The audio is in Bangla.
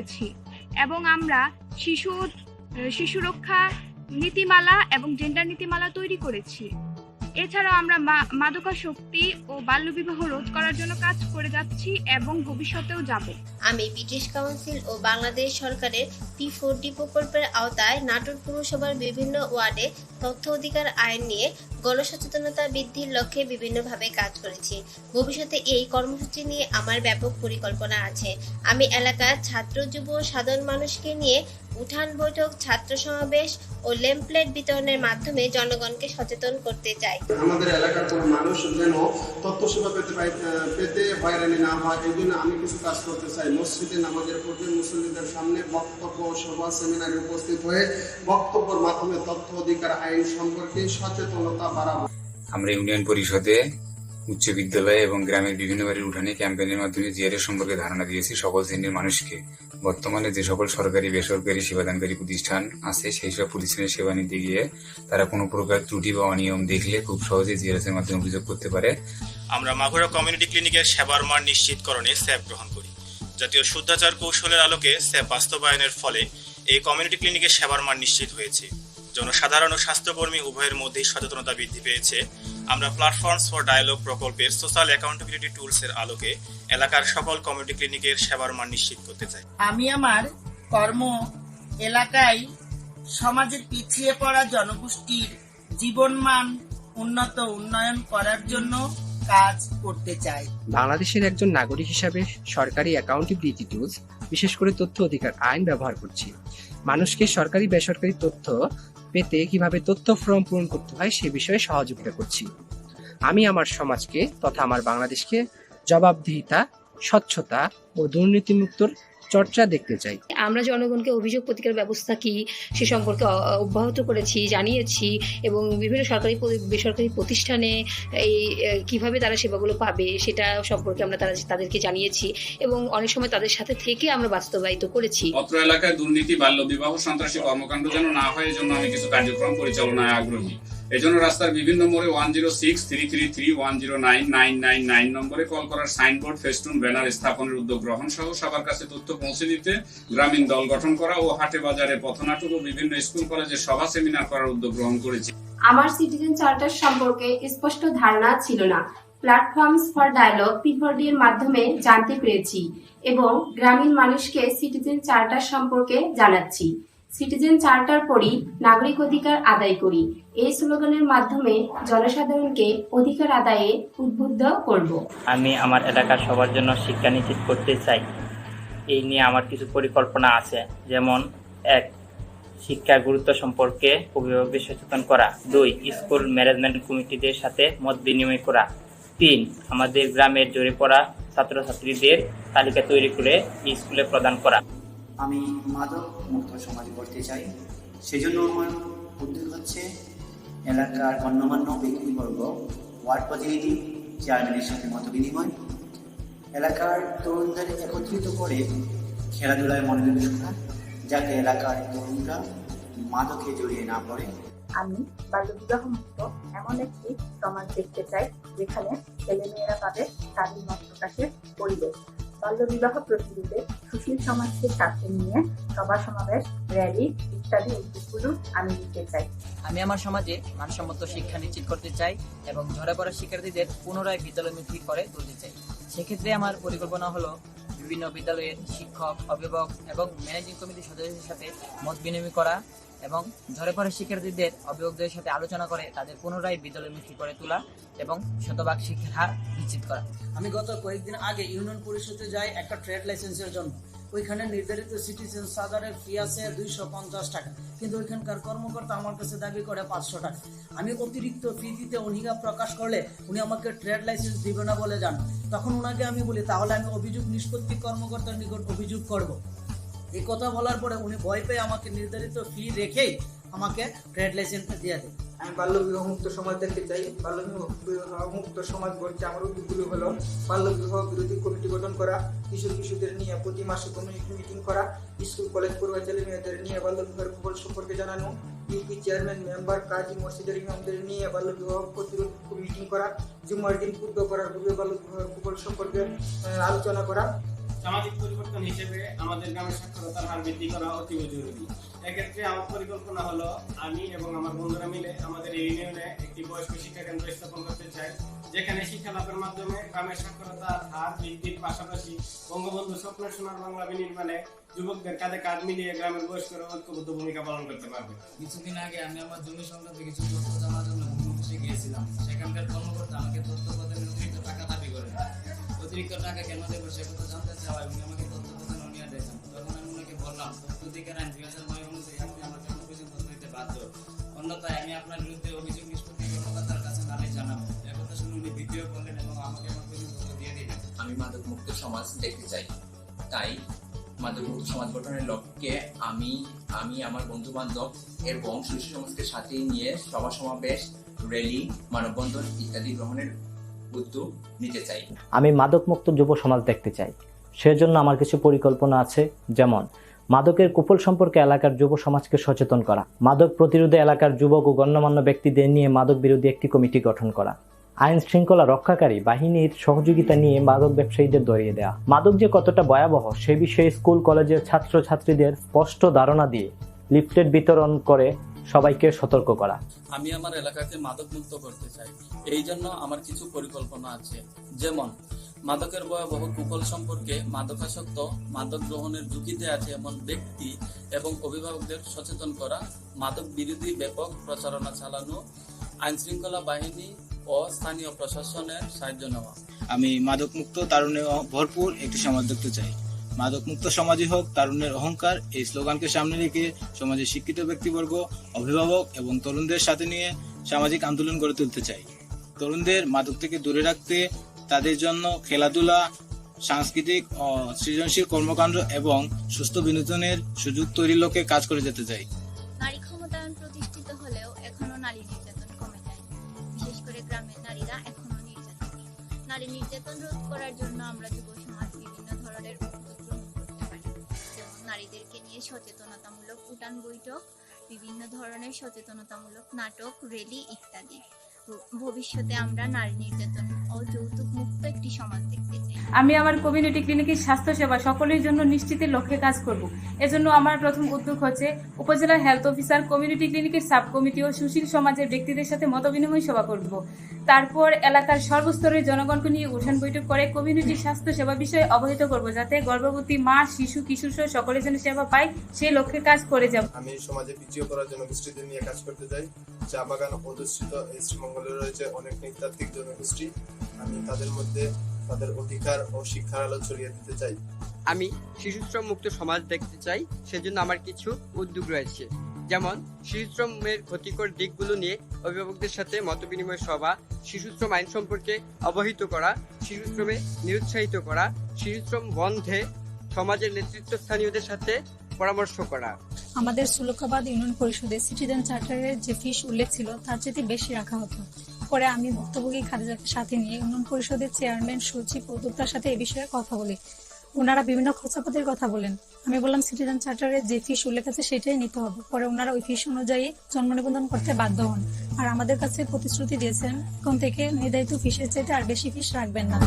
করেছি এবং আমরা শিশু রক্ষা নীতিমালা এবং জেন্ডার নীতিমালা তৈরি করেছি। এছাড়াও আমরা মাদকাসক্তি ও বাল্যবিবাহ রোধ করার জন্য কাজ করে যাচ্ছি এবং ভবিষ্যতেও যাব। আমি ব্রিটিশ কাউন্সিল ও বাংলাদেশ সরকারের P4D প্রকল্পের আওতায় নাটোর পুরসভার বিভিন্ন ওয়ার্ডে তথ্য অধিকার আইন নিয়ে গণসচেতনতা বৃদ্ধির লক্ষ্যে বিভিন্নভাবে কাজ করেছি। ভবিষ্যতে এই কর্মসূচি নিয়ে আমার ব্যাপক পরিকল্পনা আছে। আমি এলাকার ছাত্র, যুব, সাধারণ মানুষকে নিয়ে উঠান বৈঠক, ছাত্র সমাবেশ ও লেমপ্লেট বিতরণের মাধ্যমে জনগণকে সচেতন করতে চাই। আমাদের এলাকার কোনো মানুষ যেন তথ্য সেবা পেতে হয়রানি না হয়, এই জন্য আমি কিছু কাজ করতে চাই। মসজিদে নামাজের পূর্বে মুসল্লিদের সামনে বক্তব্য, সভা, সেমিনারে উপস্থিত হয়ে বক্তব্যের মাধ্যমে তথ্য অধিকার আইন সম্পর্কে সচেতনতা বাড়াবো। আমরা ইউনিয়ন পরিষদে, উচ্চ বিদ্যালয়ে এবং গ্রামের বিভিন্ন বাড়ির উঠানে ক্যাম্পেইনের মাধ্যমে জিআরএস সম্পর্কে ধারণা দিয়েছি সকল শ্রেণীর মানুষকে। বর্তমানে যে সকল সরকারি বেসরকারি সেবাদানকারী প্রতিষ্ঠান আছে সেই সব প্রতিষ্ঠানের সেবা নিতে গিয়ে তারা কোনো প্রকার ত্রুটি বা অনিয়ম দেখলে খুব সহজে জিআরএস এর মাধ্যমে অভিযোগ করতে পারে। আমরা মাগুরা কমিউনিটি ক্লিনিকের সেবার মান নিশ্চিতকরণে স্যাপ গ্রহণ করি। জাতীয় শুদ্ধাচার কৌশলের আলোকে স্যাপ বাস্তবায়নের ফলে এই কমিউনিটি ক্লিনিকের সেবার মান নিশ্চিত হয়েছে। জনসাধারণ ও স্বাস্থ্যকর্মী উভয়ের মধ্যেই সচেতনতা বৃদ্ধি পেয়েছে। আমরা প্ল্যাটফর্মস ফর ডায়ালগ প্রকল্পের সোশ্যাল অ্যাকাউন্টেবিলিটি টুলস এর আলোকে এলাকার সকল কমিউনিটি ক্লিনিকের সেবার মান নিশ্চিত করতে চাই। আমি আমার কর্ম এলাকায় সমাজের পিছিয়ে পড়া জনগোষ্ঠীর জীবনমান উন্নয়ন করার জন্য কাজ করতে চাই। বাংলাদেশের একজন নাগরিক হিসাবে সরকারি অ্যাকাউন্টেবিলিটি টুলস, বিশেষ করে তথ্য অধিকার আইন ব্যবহার করছি। মানুষকে সরকারি বেসরকারি তথ্য পেতে কিভাবে তথ্য ফর্ম পূরণ করতে হয় সে বিষয়ে সহযোগিতা করছি। আমি আমার সমাজকে তথা আমার বাংলাদেশকে জবাবদিহিতা, স্বচ্ছতা ও দুর্নীতিমুক্ত চর্চা দেখতে চাই। আমরা জনগণকে অভিযোগ প্রতিকার ব্যবস্থা কি সে সম্পর্কে অব্যাহত করেছি, জানিয়েছি এবং বিভিন্ন সরকারি বেসরকারি প্রতিষ্ঠানে এই কিভাবে তারা সেবাগুলো পাবে সেটা সম্পর্কে আমরা তাদেরকে জানিয়েছি এবং অনেক সময় তাদের সাথে থেকে আমরা বাস্তবায়িত করেছি। অত্র এলাকায় দুর্নীতি, বাল্যবিবাহ, সন্ত্রাসী কর্মকাণ্ড যেন না হয় এজন্য আমি কিছু কার্যক্রম পরিচালনায় আগ্রহী। এজন্য রাস্তার বিভিন্ন মোড়ে 106-333-109-999 নম্বরে কল করার সাইনবোর্ড, ফেস্টুন, ব্যানার স্থাপনের উদ্যোগ গ্রহণ সহ সবার কাছে তথ্য পৌঁছে দিতে গ্রামীণ দল গঠন করা ও হাটে বাজারে পথনাটক ও বিভিন্ন স্কুল কলেজে সভা সেমিনার করার উদ্যোগ গ্রহণ করেছি। আমার সিটিজেন চার্টার সম্পর্কে স্পষ্ট ধারণা ছিল না। প্ল্যাটফর্মস ফর ডায়ালগ P4D এর মাধ্যমে জানতে পেরেছি এবং গ্রামীণ মানুষকে সিটিজেন চার্টার সম্পর্কে জানাচ্ছি। সিটিজেন চার্টার পড়ি, নাগরিক অধিকার আদায় করি, এই স্লোগানের মাধ্যমে জনসাধারণকে অধিকার আদায়ে উদ্বুদ্ধ করব। আমি আমার এলাকার সবার জন্য শিক্ষা নিশ্চিত করতে চাই। এই নিয়ে আমার কিছু পরিকল্পনা আছে, যেমন 1. শিক্ষার গুরুত্ব সম্পর্কে অভিভাবকদের সচেতন করা। 2. স্কুল ম্যানেজমেন্ট কমিটিদের সাথে মত বিনিময় করা। 3. আমাদের গ্রামের জড়িয়ে পড়া ছাত্রছাত্রীদের তালিকা তৈরি করে স্কুলে প্রদান করা। আমি মাদক মুক্ত সমাজ করতে চাই। সেজন্য আমার উদ্যোগ হচ্ছে এলাকার গণ্যমান্য ব্যক্তিবর্গ, ওয়ার্ড প্রতিনিধি, চেয়ারম্যানের সাথে মত বিনিময়, এলাকার তরুণদের একত্রিত করে খেলাধুলায় মনোনিবেশ করা, যাতে এলাকার তরুণরা মাদকে জড়িয়ে না পড়ে। আমি বাল্যবিবাহ মুক্ত এমন একটি সমাজ দেখতে চাই যেখানে ছেলেমেয়েরা পাবে তাদের মত প্রকাশের পরিবেশ। বাল্যবিবাহ প্রতিরোধে সুশীল সমাজকে সাথে নিয়ে সভা সমাবেশ, র্যালি ইত্যাদি উদ্যোগগুলো আমি নিতে চাই। আমি আমার সমাজে মানসম্মত শিক্ষা নিশ্চিত করতে চাই এবং ঝরে পড়া শিক্ষার্থীদের পুনরায় বিদ্যালয়মুখী করে তুলতে চাই। সেক্ষেত্রে আমার পরিকল্পনা হলো বিভিন্ন বিদ্যালয়ের শিক্ষক, অভিভাবক এবং ম্যানেজিং কমিটির সদস্যদের সাথে মত বিনিময় করা এবং ঝরে পড়া শিক্ষার্থীদের অভিভাবকদের সাথে আলোচনা করে তাদের পুনরায় বিদ্যালয়মুখী করে তোলা এবং শতভাগ শিক্ষার হার নিশ্চিত করা। আমি গত কয়েকদিন আগে ইউনিয়ন পরিষদে যাই একটা ট্রেড লাইসেন্সের জন্য। ওইখানে নির্ধারিত সিটিজেন চার্টারের ফি আছে 250 টাকা, কিন্তু ওইখানকার কর্মকর্তা আমার কাছে দাবি করে 500 টাকা। আমি অতিরিক্ত ফি দিতে অনীহা প্রকাশ করলে উনি আমাকে ট্রেড লাইসেন্স দিবে না বলে যান। তখন ওনাকে আমি বলি তাহলে আমি অভিযোগ নিষ্পত্তি কর্মকর্তার নিকট অভিযোগ করব। এই কথা বলার পরে উনি ভয় পেয়ে আমাকে নির্ধারিত ফি রেখেই আমাকে ট্রেড লাইসেন্স দিয়ে দেয়। আমি বাল্যবিবাহ মুক্ত সমাজ দেখতে চাই। বাল্যবিবাহ মুক্ত সমাজ গড়তে আমার উদ্যোগগুলো হলো বাল্যবিবাহ বিরোধী কমিটি গঠন করা, কিশোরদের নিয়ে প্রতি মাসে কমিউনিটি মিটিং করা, স্কুল কলেজ পড়ুয়া ছেলে মেয়েদের নিয়ে বাল্যবিবাহের কুফল সম্পর্কে জানানো, ইউপি চেয়ারম্যান, মেম্বার, কাজী, মসজিদের ইমামদের নিয়ে বাল্যবিবাহ প্রতিরোধ মিটিং করা, জুম্মার দিন ক্ষুদ্র করার পূর্বে বাল্যবিবাহের কুফল সম্পর্কে আলোচনা করা, সামাজিক পরিবর্তন হিসেবে আমাদের গ্রামের সাক্ষরতার হার বৃদ্ধি করা অতীব জরুরি। এক্ষেত্রে আমার পরিকল্পনা হলো আমি এবং আমার বন্ধুরা মিলে আমাদের এই ইউনিয়নে একটি বয়স্ক শিক্ষা কেন্দ্র স্থাপন করতে চাই, যেখানে শিক্ষা লাভের মাধ্যমে গ্রামের সাক্ষরতার হার বৃদ্ধির পাশাপাশি বঙ্গবন্ধু স্বপ্নের সোনার বাংলা বিনির্মাণে যুবকদের কাঁধে কাঁধ মিলিয়ে গ্রামের বয়স্করা ঐক্যবদ্ধ ভূমিকা পালন করতে পারবে। কিছুদিন আগে আমি আমার জমি সংক্রান্ত কিছু তথ্য জানার জন্য ভূমি অফিসে গিয়েছিলাম। সেখানকার কর্মকর্তা আমাকে তথ্য প্রদানের অতিরিক্ত টাকা দাবি করেন। অতিরিক্ত টাকা কেন দেবো সে কথা জানতে চাওয়ায় উনি আমাকে তথ্য প্রদান অনিয়া দিয়েছেন। তখন আমি ওনাকে বললাম, তথ্য অধিকার আইন 2009 অনুযায়ী আপনি আমাকে অনুপযোগী তথ্য দিতে বাধ্য, অন্যথায় আমি আপনার বিরুদ্ধে অভিযোগ নিষ্পত্তি কর্মকর্তার কাছে নালিশ জানাবো। একথা শুনে উনি ভিডিও করলেন এবং আমাকে আমার তথ্য দিয়ে দিলেন। আমি মাদক মুক্ত সমাজ দেখতে চাই, তাই মাদক মুক্ত সমাজ গঠনের লক্ষ্যে আমি আমার বন্ধু বান্ধব এবং শিশু সমাজকে সাথে নিয়ে সভা সমাবেশ, র্যালি, মানববন্ধন ইত্যাদি গ্রহণের উদ্যোগ নিতে চাই। আমি মাদক মুক্ত যুব সমাজ দেখতে চাই, সেজন্য আমার কিছু পরিকল্পনা আছে, যেমন মাদকের কুফল সম্পর্কে এলাকার যুব সমাজকে সচেতন করা, মাদক প্রতিরোধে এলাকার যুবক ও গণ্যমান্য ব্যক্তিদের নিয়ে মাদক বিরোধী একটি কমিটি গঠন করা, আইন শৃঙ্খলা রক্ষাকারী বাহিনীর সহযোগিতা নিয়ে মাদক ব্যবসায়ীদের ধরিয়ে দেওয়া, মাদক যে কতটা ভয়াবহ সে বিষয়ে স্কুল কলেজের ছাত্রছাত্রীদের স্পষ্ট ধারণা দিয়ে লিফলেট বিতরণ করে সবাইকে সতর্ক করা। আমি আমার এলাকাকে মাদক মুক্ত করতে চাই, এই জন্য আমার কিছু পরিকল্পনা আছে, যেমন মাদকের ভয়াবহ কুফল সম্পর্কে মাদকাসক্ত, মাদক গ্রহণের ঝুঁকিতে আছে এমন ব্যক্তি এবং অভিভাবকদের সচেতন করা, মাদক বিরোধী ব্যাপক প্রচারণা চালানো, আইন শৃঙ্খলা বাহিনী ও স্থানীয় প্রশাসনের সাহায্য নেওয়া। আমি মাদক মুক্ত তারুণ্যে ভরপুর একটি সমাজ দেখতে চাই। মাদক মুক্ত সমাজই হোক তারুণ্যের অহংকার, এই স্লোগানকে সামনে রেখে সমাজের শিক্ষিত ব্যক্তিবর্গ, অভিভাবক এবং তরুণদের সাথে নিয়ে সামাজিক আন্দোলন গড়ে তুলতে চাই। তরুণদের মাদক থেকে দূরে রাখতে তাদের জন্য খেলাধুলা, সাংস্কৃতিক ও সৃজনশীল কর্মকাণ্ড এবং সুস্থ বিনোদনের সুযোগ তৈরির লক্ষ্যে কাজ করে যেতে চাই। নারী ক্ষমতায়ন প্রতিষ্ঠিত হলেও এখনো নারী নির্যাতন কমে যায়, বিশেষ করে গ্রামের নারীরা এখনো নির্যাতন। নারী নির্যাতন রোধ করার জন্য আমরা যুব সমাজ বিভিন্ন ধরনের উদ্যোগ গ্রহণ করতে পারি, যেমন নারীদেরকে নিয়ে সচেতনতামূলক উঠান বৈঠক, বিভিন্ন ধরনের সচেতনতামূলক নাটক, র্যালি ইত্যাদি। ভবিষ্যতে আমরা নারী নির্যাতন ও যৌতুক মুক্ত একটি সমাজ দেখতে চাই। আমি আমার কমিউনিটি ক্লিনিকের স্বাস্থ্যসেবা সকলের জন্য নিশ্চিতের লক্ষ্যে কাজ করব। এজন্য আমার প্রথম উদ্যোগ হচ্ছে উপজেলা হেলথ অফিসার কমিউনিটি ক্লিনিকের সাব কমিটি ও সুশীল সমাজের ব্যক্তিদের সাথে মতবিনিময় সভা করব। তারপর এলাকার সর্বস্তরের জনগণকে নিয়ে উঠান বৈঠক করে কমিউনিটি স্বাস্থ্যসেবা বিষয়ে অবহিত করব, যাতে গর্ভবতী মা, শিশু, কিশোর সহ সকলের জন্য সেবা পায়, সেই লক্ষ্যে কাজ করে যাব। আমি সমাজে পিছিয়ে পড়ার জন্য গোষ্ঠীদের নিয়ে কাজ করতে চাই। চা বাগান অধিষ্ঠিত এই শ্রীমঙ্গলে রয়েছে অনেক নৃতাত্ত্বিক জনগোষ্ঠী, আমি তাদের মধ্যে তাদের অধিকার ও শিক্ষার আলো ছড়িয়ে দিতে চাই। আমি শিশুশ্রম মুক্ত সমাজ দেখতে চাই, সেজন্য আমার কিছু উদ্যোগ রয়েছে, যেমন শিশুশ্রমের ক্ষতিকর দিকগুলো নিয়ে অভিভাবকদের সাথে মতবিনিময় সভা, শিশুশ্রম আইন সম্পর্কে অবহিত করা, শিশুশ্রমে নিরুৎসাহিত করা, শিশুশ্রম বন্ধে সমাজের নেতৃত্বস্থানীয়দের সাথে পরামর্শ করা। আমাদের সুলকাবাদ ইউনিয়ন পরিষদে সিটিজেন চার্টারের যে ফিস উল্লেখ ছিল তার চেয়ে বেশি রাখা হতো। পরে আমি ভুক্তভোগী খাদিজাকে সাথে নিয়ে ইউনিয়ন পরিষদের চেয়ারম্যান, সচিব, উদ্যোক্তার সাথে এই বিষয়ে কথা বলি। ওনারা বিভিন্ন খরচাপাতির কথা বলেন। আমি বললাম সিটিজেন চার্টারের যে ফিস উল্লেখ আছে সেটাই নিতে হবে। পরে ওনারা ওই ফিস অনুযায়ী জন্ম নিবন্ধন করতে বাধ্য হন, আর আমাদের কাছে প্রতিশ্রুতি দিয়েছেন এখন থেকে নির্ধারিত ফিসের চাইতে আর বেশি ফিস রাখবেন না।